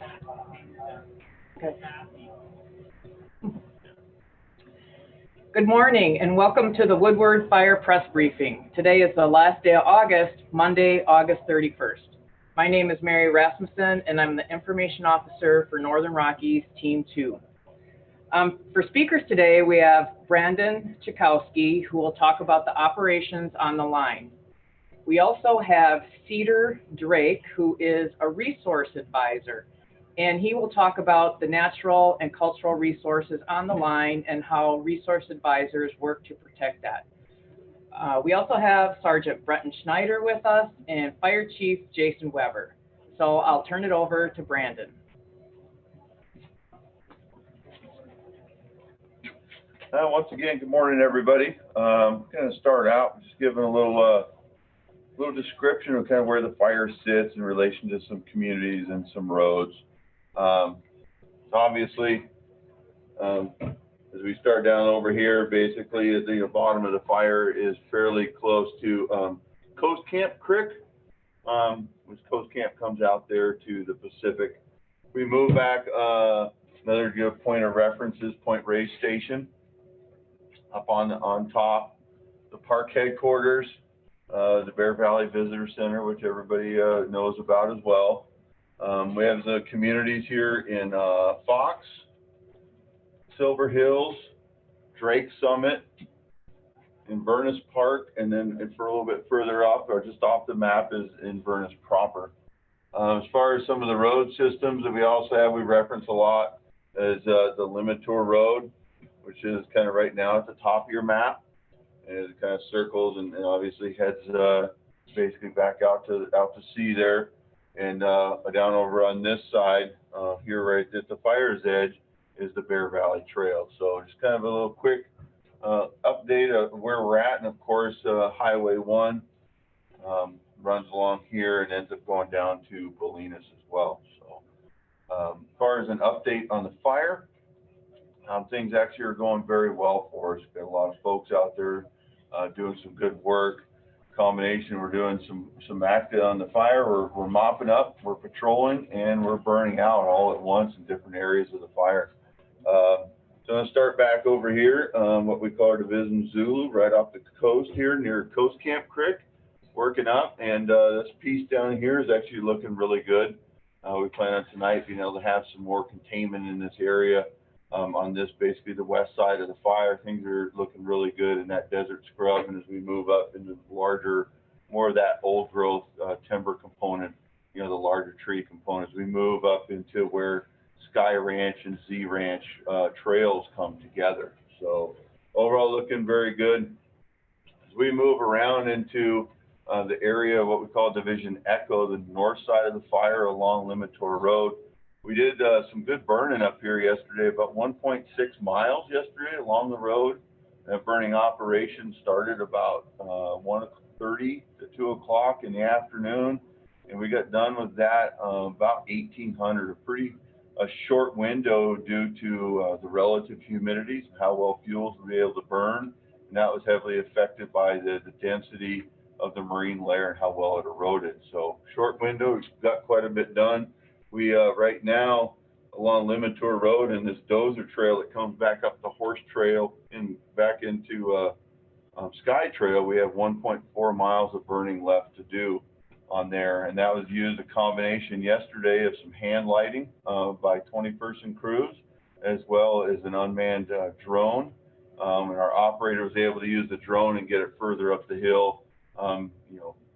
Okay. Good morning and welcome to the Woodward Fire press briefing. Today is the last day of August, Monday, August 31st. My name is Mary Rasmussen and I'm the Information Officer for Northern Rockies Team 2. For speakers today, we have Brandon Chakowski, who will talk about the operations on the line. We also have Cedar Drake, who is a resource advisor, and he will talk about the natural and cultural resources on the line and how resource advisors work to protect that. We also have Sergeant Brenton Schneider with us and Fire Chief Jason Weber. So I'll turn it over to Brandon. Once again, good morning, everybody. I'm going to start out just giving a little description of kind of where the fire sits in relation to some communities and some roads. Obviously, as we start down over here, basically at the bottom of the fire is fairly close to Coast Camp Creek, which Coast Camp comes out there to the Pacific. We move back, another good point of reference is Point Reyes Station, up on top, the park headquarters, the Bear Valley Visitor Center, which everybody knows about as well. We have the communities here in Fox, Silver Hills, Drake Summit, Inverness Park, and then for a little bit further off, or just off the map, is Inverness proper. As far as some of the road systems that we also have, we reference a lot, is the Limitor Road, which is kind of right now at the top of your map, and it kind of circles and obviously heads basically back out to sea there, and down over on this side here, right at the fire's edge, is the Bear Valley Trail. So just kind of a little quick update of where we're at, and of course Highway 1 runs along here and ends up going down to Bolinas as well. So as far as an update on the fire, things actually are going very well for us. We've got a lot of folks out there doing some good work. Combination, we're doing some active on the fire. We're mopping up, we're patrolling, and we're burning out all at once in different areas of the fire. So I'm going to start back over here, what we call our Division Zulu, right off the coast here near Coast Camp Creek, working up. And this piece down here is actually looking really good. We plan on tonight being able to have some more containment in this area. On this, basically the west side of the fire, things are looking really good in that desert scrub. And as we move up into the larger, more of that old growth timber component, the larger tree components, we move up into where Sky Ranch and Z Ranch trails come together. So overall looking very good. As we move around into the area of what we call Division Echo, the north side of the fire along Limitor Road, we did some good burning up here yesterday, about 1.6 miles yesterday along the road. That burning operation started about 1:30 to 2 o'clock in the afternoon, and we got done with that about 1800, a short window due to the relative humidities and how well fuels will be able to burn, and that was heavily affected by the density of the marine layer and how well it eroded. So short window, we got quite a bit done. We right now along Limitor Road and this dozer trail that comes back up the horse trail and back into Sky Trail, we have 1.4 miles of burning left to do on there, and that was used a combination yesterday of some hand lighting by 20-person crews, as well as an unmanned drone, and our operator was able to use the drone and get it further up the hill,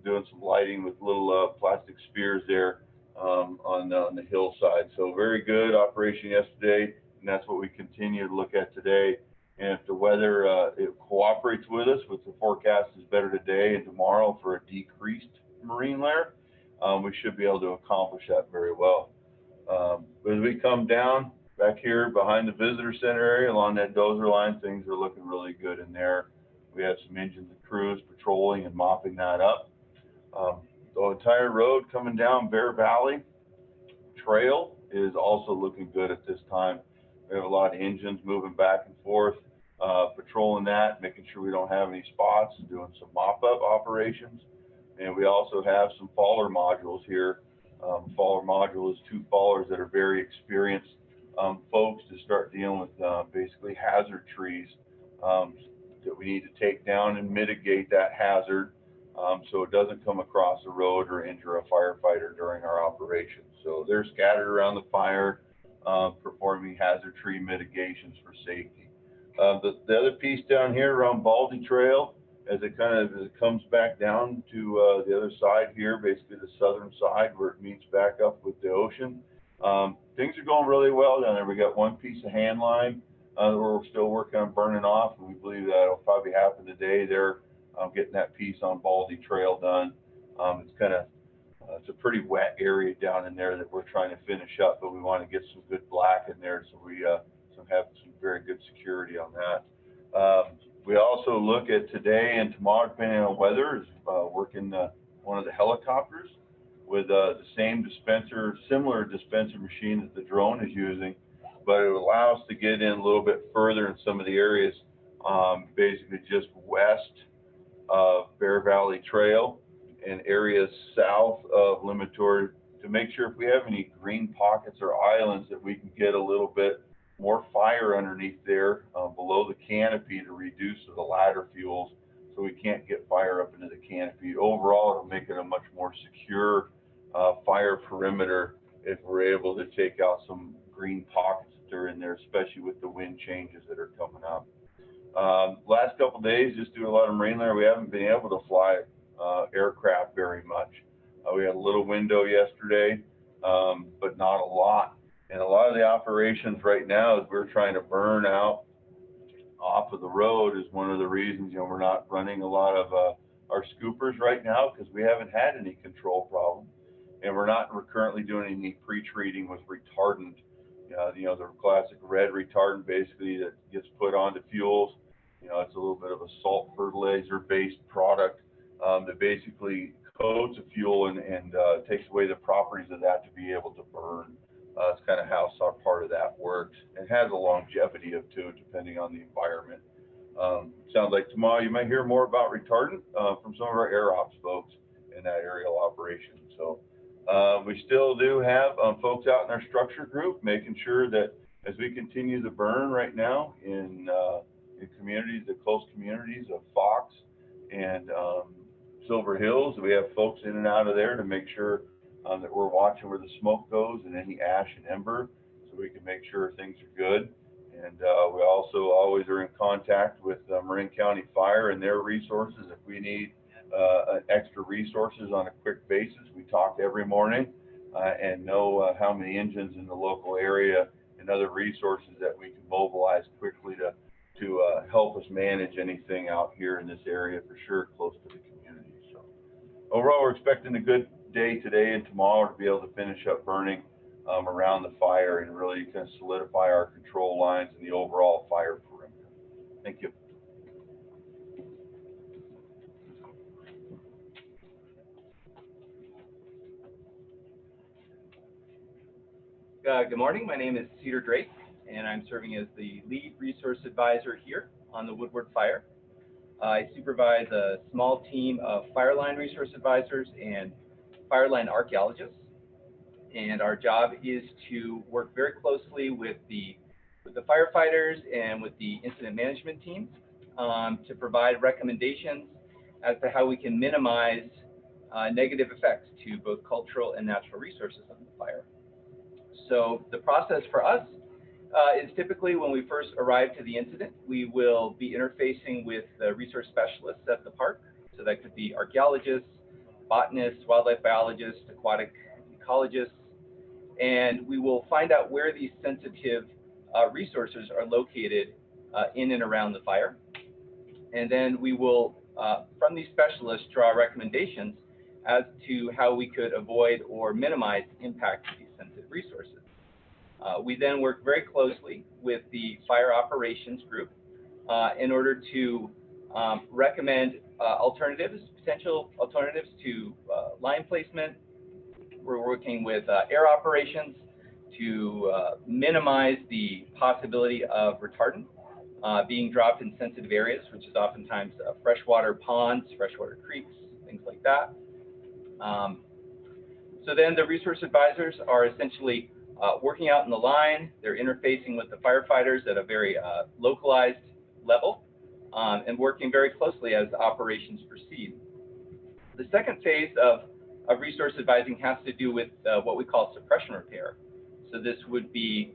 doing some lighting with little plastic spears there on the hillside. So very good operation yesterday, and that's what we continue to look at today. And if the weather it cooperates with us, with the forecast is better today and tomorrow for a decreased marine layer, we should be able to accomplish that very well. But as we come down back here behind the visitor center area along that dozer line, things are looking really good in there. We have some engines and crews patrolling and mopping that up. The entire road coming down Bear Valley Trail is also looking good at this time. We have a lot of engines moving back and forth, patrolling that, making sure we don't have any spots, and doing some mop-up operations. And we also have some faller modules here Faller module is 2 fallers that are very experienced folks to start dealing with basically hazard trees that we need to take down and mitigate that hazard so it doesn't come across the road or injure a firefighter during our operation. So they're scattered around the fire, performing hazard tree mitigations for safety. The other piece down here around Baldy Trail, as it comes back down to the other side here, basically the southern side where it meets back up with the ocean. Things are going really well down there. We got one piece of hand line that we're still working on burning off, and we believe that'll probably happen today. They're getting that piece on Baldy Trail done. It's a pretty wet area down in there that we're trying to finish up, but we want to get some good black in there so we have some very good security on that. We also look at today and tomorrow, depending on weather, working one of the helicopters with the same dispenser, similar dispenser machine that the drone is using, but it will allow us to get in a little bit further in some of the areas, basically just west of Bear Valley Trail and areas south of Limitory to make sure if we have any green pockets or islands that we can get a little bit more fire underneath there below the canopy to reduce the ladder fuels so we can't get fire up into the canopy. Overall, it'll make it a much more secure fire perimeter if we're able to take out some green pockets that are in there, especially with the wind changes that are coming up. Last couple of days, just due to a lot of marine layer, we haven't been able to fly aircraft very much. We had a little window yesterday, but not a lot. And a lot of the operations right now is we're trying to burn out off of the road is one of the reasons, we're not running a lot of our scoopers right now because we haven't had any control problem. And we're currently doing any pre-treating with retardant. The classic red retardant basically that gets put onto fuels. It's a little bit of a salt fertilizer-based product that basically coats a fuel and takes away the properties of that to be able to burn. That's kind of how some part of that works. It has a longevity of too, depending on the environment. Sounds like tomorrow you might hear more about retardant from some of our air ops folks in that aerial operation. So we still do have folks out in our structure group making sure that as we continue the burn right now in communities, the close communities of Fox and Silver Hills, we have folks in and out of there to make sure that we're watching where the smoke goes and any ash and ember so we can make sure things are good. And we also always are in contact with Marin County Fire and their resources. If we need extra resources on a quick basis, we talk every morning and know how many engines in the local area and other resources that we can mobilize quickly to help us manage anything out here in this area for sure, close to the community. So overall, we're expecting a good day today and tomorrow to be able to finish up burning around the fire and really kind of solidify our control lines and the overall fire perimeter. Thank you. Good morning. My name is Cedar Drake, and I'm serving as the lead resource advisor here on the Woodward Fire. I supervise a small team of fire line resource advisors and fire line archaeologists, and our job is to work very closely with the firefighters and with the incident management teams to provide recommendations as to how we can minimize negative effects to both cultural and natural resources of the fire. So the process for us is typically when we first arrive to the incident, we will be interfacing with the resource specialists at the park. So that could be archaeologists, botanists, wildlife biologists, aquatic ecologists, and we will find out where these sensitive resources are located in and around the fire. And then we will, from these specialists, draw recommendations as to how we could avoid or minimize impact to these sensitive resources. We then work very closely with the fire operations group in order to recommend potential alternatives to line placement. We're working with air operations to minimize the possibility of retardant being dropped in sensitive areas, which is oftentimes freshwater ponds, freshwater creeks, things like that. So then the resource advisors are essentially working out in the line. They're interfacing with the firefighters at a very localized level and working very closely as operations proceed. The second phase of resource advising has to do with what we call suppression repair. So this would be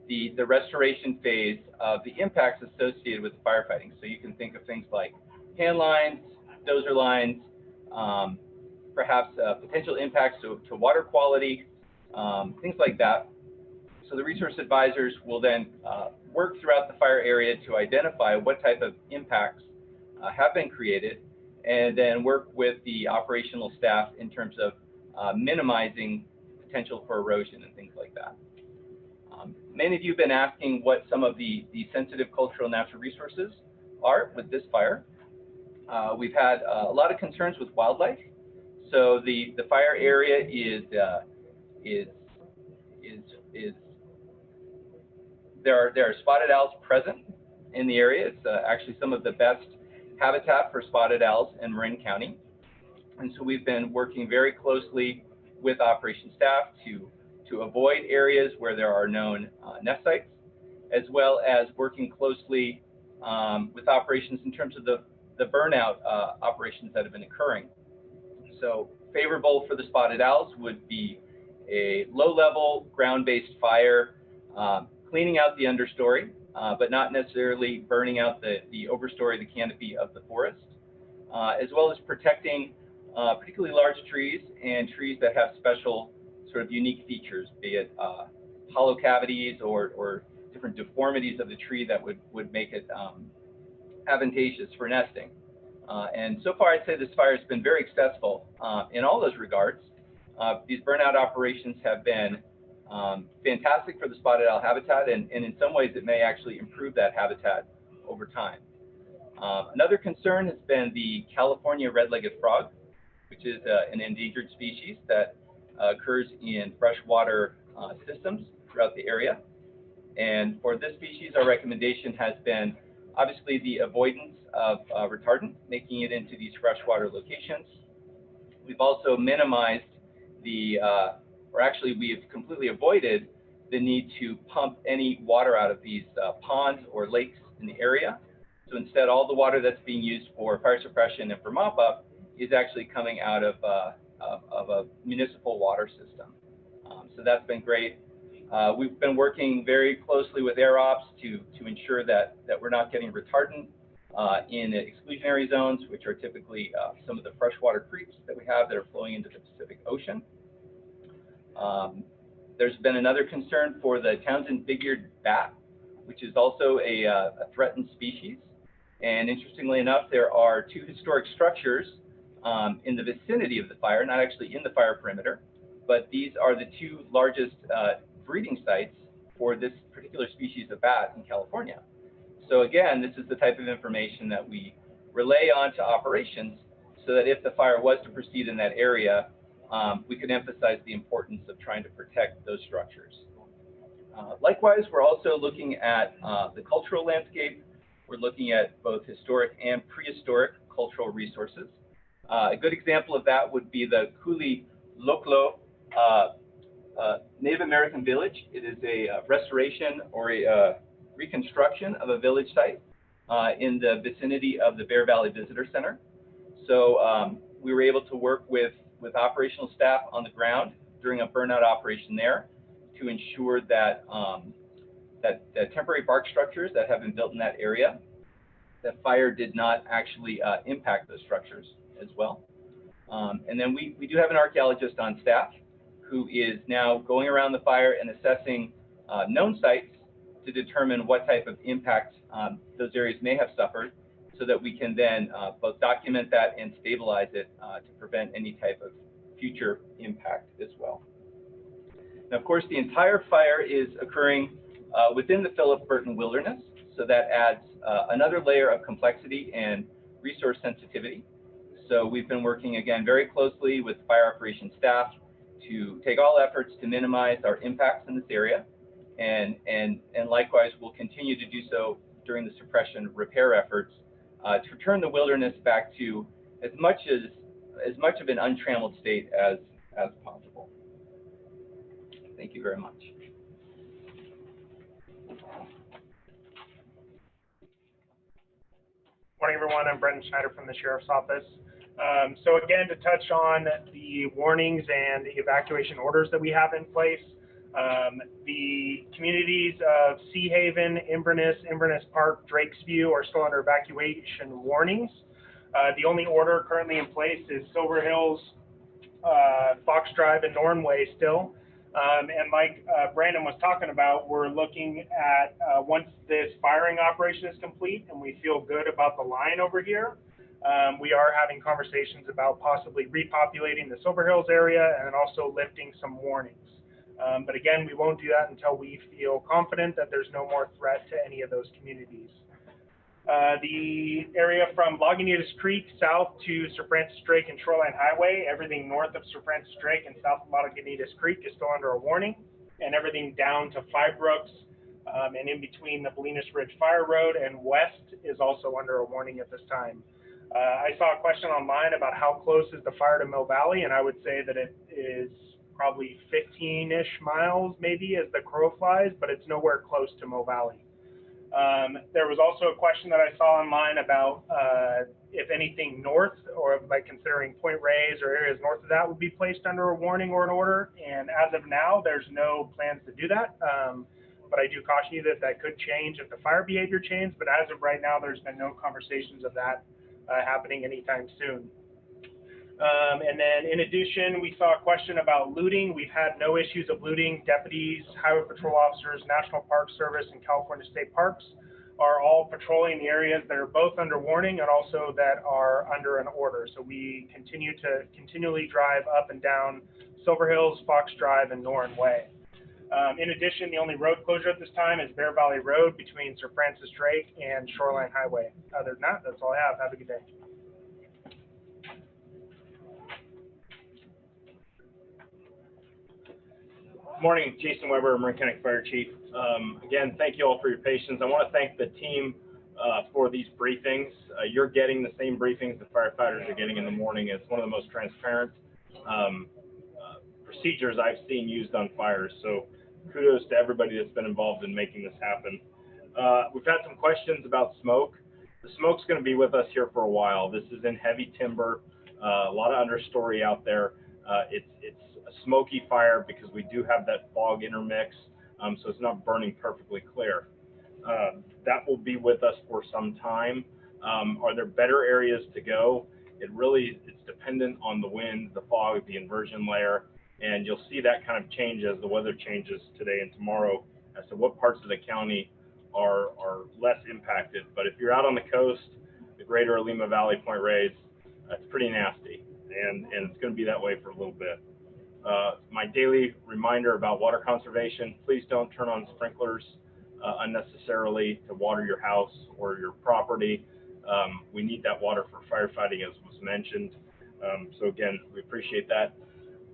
the restoration phase of the impacts associated with firefighting. So you can think of things like hand lines, dozer lines, perhaps potential impacts to water quality, things like that. So the resource advisors will then work throughout the fire area to identify what type of impacts have been created, and then work with the operational staff in terms of minimizing potential for erosion and things like that. Many of you have been asking what some of the sensitive cultural natural resources are with this fire. We've had a lot of concerns with wildlife. So the fire area there are spotted owls present in the area. It's actually some of the best habitat for spotted owls in Marin County. And so we've been working very closely with operations staff to avoid areas where there are known nest sites, as well as working closely with operations in terms of the burnout operations that have been occurring. So favorable for the spotted owls would be a low-level ground-based fire, cleaning out the understory, but not necessarily burning out the overstory, the canopy of the forest, as well as protecting particularly large trees and trees that have special sort of unique features, be it hollow cavities or different deformities of the tree that would make it advantageous for nesting. And so far, I'd say this fire has been very successful in all those regards. These burnout operations have been fantastic for the spotted owl habitat, and in some ways it may actually improve that habitat over time. Another concern has been the California red-legged frog, which is an endangered species that occurs in freshwater systems throughout the area. And for this species, our recommendation has been obviously the avoidance of retardant, making it into these freshwater locations. We've also minimized or actually we have completely avoided the need to pump any water out of these ponds or lakes in the area. So instead, all the water that's being used for fire suppression and for mop-up is actually coming out of a municipal water system. So that's been great. We've been working very closely with Air Ops to ensure that we're not getting retardant in exclusionary zones, which are typically some of the freshwater creeks that we have that are flowing into the Pacific Ocean. There's been another concern for the Townsend big-eared bat, which is also a threatened species. And interestingly enough, there are two historic structures in the vicinity of the fire, not actually in the fire perimeter, but these are the two largest breeding sites for this particular species of bat in California. So again, this is the type of information that we relay on to operations so that if the fire was to proceed in that area, we could emphasize the importance of trying to protect those structures. Likewise, we're also looking at the cultural landscape. We're looking at both historic and prehistoric cultural resources. A good example of that would be the Kuli Loklo Native American village. It is a restoration or a reconstruction of a village site in the vicinity of the Bear Valley Visitor Center. So we were able to work with operational staff on the ground during a burnout operation there to ensure that that temporary bark structures that have been built in that area, that fire did not actually impact those structures as well. And then we do have an archaeologist on staff who is now going around the fire and assessing known sites to determine what type of impact those areas may have suffered, so that we can then both document that and stabilize it to prevent any type of future impact as well. Now, of course, the entire fire is occurring within the Philip Burton Wilderness, so that adds another layer of complexity and resource sensitivity. So we've been working, again, very closely with fire operations staff to take all efforts to minimize our impacts in this area, and likewise, we'll continue to do so during the suppression repair efforts to return the wilderness back to as much as as much of an untrammeled state as possible. Thank you very much. Morning, everyone. I'm Brendan Schneider from the Sheriff's Office. So again, to touch on the warnings and evacuation orders that we have in place, the communities of Sea Haven, Inverness Park, Drakes View are still under evacuation warnings. The only order currently in place is Silver Hills, Fox Drive, and Nornway still. And like Brandon was talking about, we're looking at once this firing operation is complete and we feel good about the line over here, we are having conversations about possibly repopulating the Silver Hills area and also lifting some warnings. But again, we won't do that until we feel confident that there's no more threat to any of those communities. The area from Lagunitas Creek south to Sir Francis Drake and Shoreline Highway, everything north of Sir Francis Drake and south of Lagunitas Creek is still under a warning, and everything down to Five Brooks and in between the Bolinas Ridge Fire Road and west is also under a warning at this time. I saw a question online about how close is the fire to Mill Valley, and I would say that it is probably 15-ish miles maybe as the crow flies, but it's nowhere close to Mill Valley. There was also a question that I saw online about if anything north, or by considering Point Reyes or areas north of that, would be placed under a warning or an order. And as of now, there's no plans to do that. But I do caution you that that could change if the fire behavior changes. But as of right now, there's been no conversations of that happening anytime soon. And then in addition, we saw a question about looting. We've had no issues of looting. Deputies, highway patrol officers, National Park Service, and California State Parks are all patrolling the areas that are both under warning and also that are under an order. So we continually drive up and down Silver Hills, Fox Drive, and Norn Way. In addition, the only road closure at this time is Bear Valley Road between Sir Francis Drake and Shoreline Highway. Other than that, that's all I have. Have a good day. Morning, Jason Weber, Marin County Fire Chief. Again, thank you all for your patience. I want to thank the team for these briefings. You're getting the same briefings the firefighters are getting in the morning. It's one of the most transparent procedures I've seen used on fires. So kudos to everybody that's been involved in making this happen. We've had some questions about smoke. The smoke's going to be with us here for a while. This is in heavy timber, a lot of understory out there. It's a smoky fire because we do have that fog intermix, so it's not burning perfectly clear. That will be with us for some time. Are there better areas to go? It's dependent on the wind, the fog, the inversion layer, and you'll see that kind of change as the weather changes today and tomorrow as to what parts of the county are less impacted. But if you're out on the coast, the greater Lima Valley, Point Reyes, it's pretty nasty, and it's going to be that way for a little bit. My daily reminder about water conservation: please don't turn on sprinklers unnecessarily to water your house or your property. We need that water for firefighting, as was mentioned. So again, we appreciate that.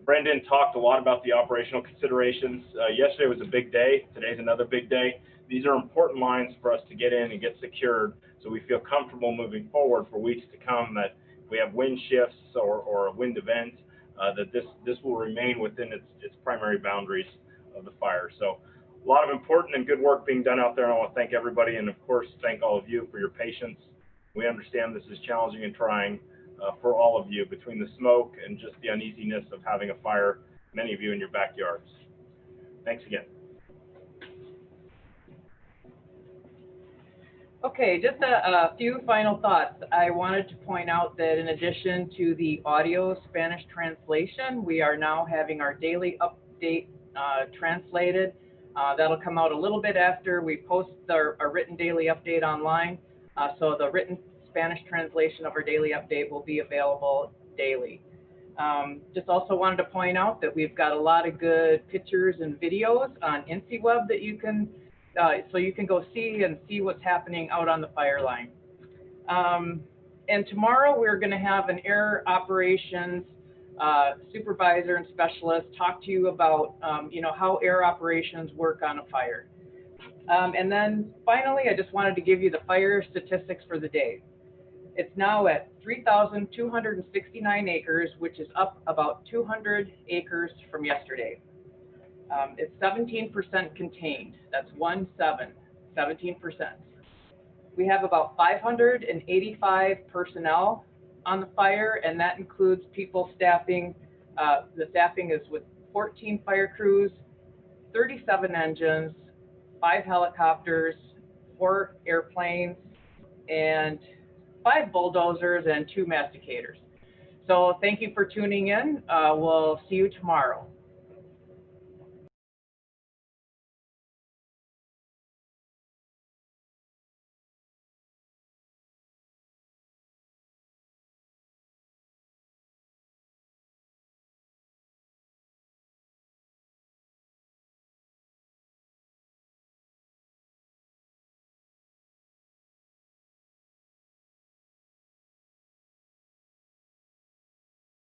Brendan talked a lot about the operational considerations. Yesterday was a big day. Today's another big day. These are important lines for us to get in and get secured, so we feel comfortable moving forward for weeks to come, that if we have wind shifts or a wind event, that this will remain within its primary boundaries of the fire. So a lot of important and good work being done out there, and I want to thank everybody, and of course thank all of you for your patience. We understand this is challenging and trying for all of you, between the smoke and just the uneasiness of having a fire, many of you in your backyards. Thanks again. Okay, just a few final thoughts. I wanted to point out that in addition to the audio Spanish translation, we are now having our daily update translated. That'll come out a little bit after we post our written daily update online. So the written Spanish translation of our daily update will be available daily. Just also wanted to point out that we've got a lot of good pictures and videos on InciWeb that you can so you can go see what's happening out on the fire line. And tomorrow we're going to have an air operations supervisor and specialist talk to you about how air operations work on a fire. And then finally, I just wanted to give you the fire statistics for the day. It's now at 3,269 acres, which is up about 200 acres from yesterday. It's 17% contained. That's 17%. We have about 585 personnel on the fire, and that includes people staffing. The staffing is with 14 fire crews, 37 engines, 5 helicopters, 4 airplanes, and 5 bulldozers and 2 masticators. So thank you for tuning in. We'll see you tomorrow.